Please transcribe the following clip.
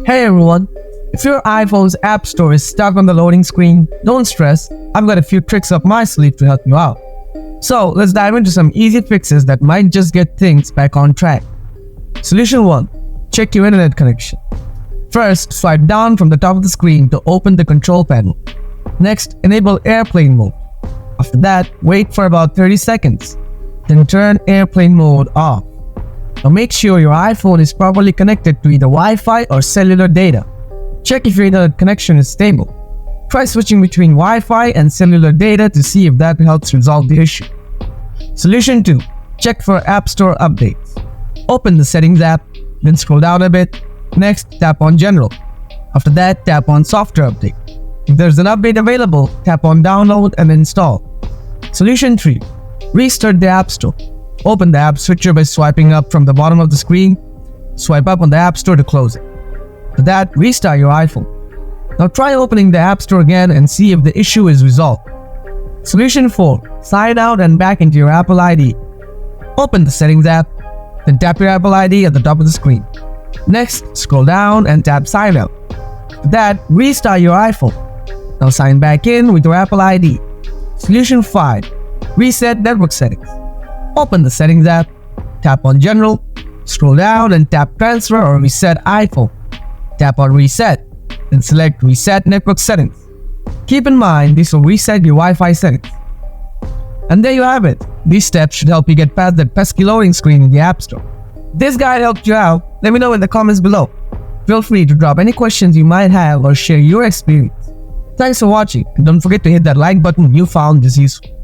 Hey everyone, if your iPhone's app store is stuck on the loading screen, don't stress, I've got a few tricks up my sleeve to help you out. So let's dive into some easy fixes that might just get things back on track. Solution 1. Check your internet connection. First, swipe down from the top of the screen to open the control panel. Next, enable airplane mode. After that, wait for about 30 seconds. Then turn airplane mode off. Now make sure your iPhone is properly connected to either Wi-Fi or cellular data. Check if your internet connection is stable. Try switching between Wi-Fi and cellular data to see if that helps resolve the issue. Solution 2. Check for App Store updates. Open the Settings app, then scroll down a bit. Next, tap on General. After that, tap on Software Update. If there's an update available, tap on Download and Install. Solution 3. Restart the App Store. Open the app switcher by swiping up from the bottom of the screen. Swipe up on the App Store to close it. After that, restart your iPhone. Now try opening the App Store again and see if the issue is resolved. Solution 4. Sign out and back into your Apple ID. Open the Settings app, then tap your Apple ID at the top of the screen. Next, scroll down and tap Sign Out. After that, restart your iPhone. Now sign back in with your Apple ID. Solution 5. Reset network settings. Open the Settings app, tap on General, scroll down and tap Transfer or Reset iPhone. Tap on Reset, then select Reset Network Settings. Keep in mind, this will reset your Wi-Fi settings. And there you have it. These steps should help you get past that pesky loading screen in the App Store. If this guide helped you out, let me know in the comments below. Feel free to drop any questions you might have or share your experience. Thanks for watching, and don't forget to hit that like button if you found this useful.